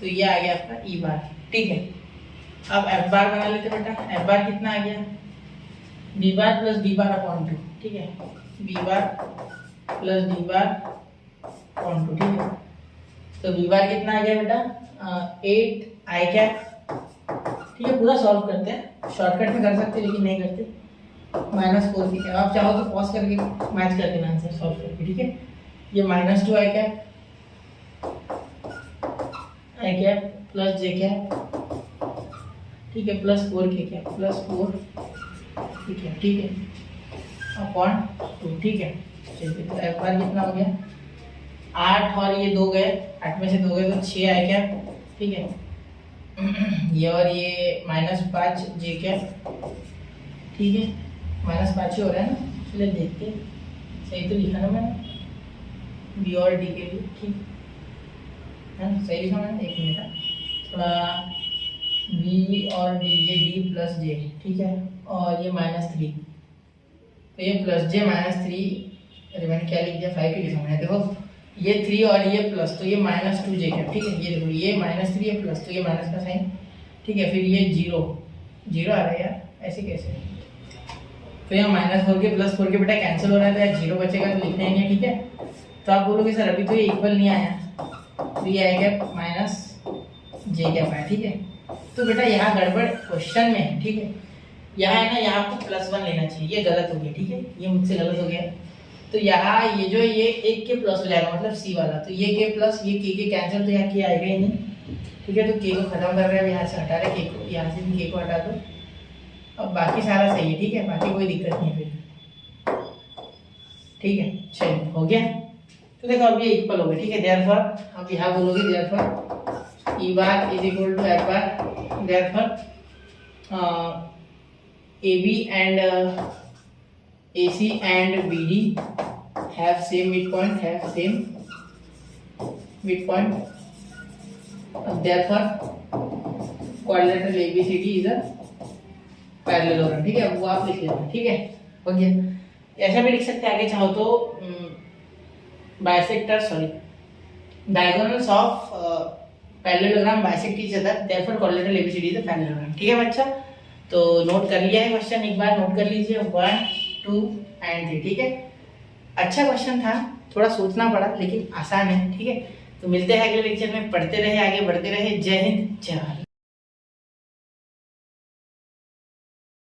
तो ये आ गया आपका ई बार, ठीक है। अब एफ बार बना लेते बेटा। एफ बार कितना आ गया, B bar plus D bar upon 2, ठीक है। B bar plus D bar upon 2, ठीक है। तो बी बार कितना आ गया बेटा, 8 आई कैप, ठीक है। पूरा सॉल्व करते हैं, शॉर्टकट में कर सकते हैं लेकिन नहीं करते। -4 की कैप, आप चाहो तो पॉज करके मैच कर देना आंसर सॉल्व करके, ठीक है। ये -2 आई कैप प्लस जे कैप, ठीक है, प्लस 4 के कैप प्लस 4, ठीक है, ठीक है, अपॉन 2, ठीक है। चलिए तो एक बार कितना हो गया, 8 और ये 2 गए, 8 में से 2 गए तो 6 आई कैप, ठीक है। ये और ये -5 जे कैप, ठीक है, -5 ही हो रहा है ना। चलिए देखते हैं, सही तो लिखा ना मैंने बी और डी के लिए, ठीक है ना, सही लिखा मैंने। एक मिनट, थोड़ा बी और डी, ये डी प्लस जे, ठीक है, और ये -3, तो ये प्लस जे -3, अरे मैंने क्या लिख दिया, 5 ही लिखा मैंने, देखो ये 3 और ये प्लस, तो ये -2 जे कैप, ठीक है। ये देखो ये -3 है प्लस, तो ये माइनस का साइन, ठीक है। फिर ये 0 0 आ रहा है यार, ऐसे कैसे, तो यहाँ -4 के प्लस 4 के बेटा कैंसिल हो रहा है, तो यार 0 बचेगा तो लिखना ही नहीं है, ठीक है। तो आप बोलोगे सर अभी तो ये इक्वल नहीं आया, तो ये आएगा माइनस जे कैप आया, ठीक है। तो बेटा यहाँ गड़बड़ क्वेश्चन में है, ठीक है। यहाँ है ना, यहाँ आपको +1 लेना चाहिए, ये गलत हो गया, ठीक है, ये मुझसे गलत हो गया। तो यहाँ ये जो ये 1 के प्लस हो जाएगा, मतलब सी वाला, तो ये के प्लस ये के कैंसिल, तो यहाँ के आएगा ही नहीं, ठीक है। तो के को खत्म कर रहे हैं, यहाँ से हटा रहे के को, यहाँ से भी के को हटा दो, अब बाकी सारा सही है, ठीक है, बाकी कोई दिक्कत नहीं है फिर, ठीक है। चलिए हो गया, तो देखो अब ये इक्वल हो गया, ठीक है। देयरफॉर अब यहाँ बोलोगे therefore E bar is equal to F bar, therefore A B and A C and B D have same mid point, have same mid point, therefore quadrilateral ABCD is a parallelogram, ठीक है। वो आप लिख लेना, ठीक है, हो गया। ऐसा भी लिख सकते हैं आगे चाहो तो, bisector sorry diagonals of parallelogram bisect each other, therefore quadrilateral ABCD is a parallelogram, ठीक है बच्चा। तो नोट कर लिया है क्वेश्चन, एक बार नोट कर लीजिए 1 2 एंड 3, ठीक है। अच्छा क्वेश्चन था, थोड़ा सोचना पड़ा लेकिन आसान है, ठीक है। तो मिलते हैं अगले लेक्चर में, पढ़ते रहे, आगे बढ़ते रहे। जय हिंद, जय भारत।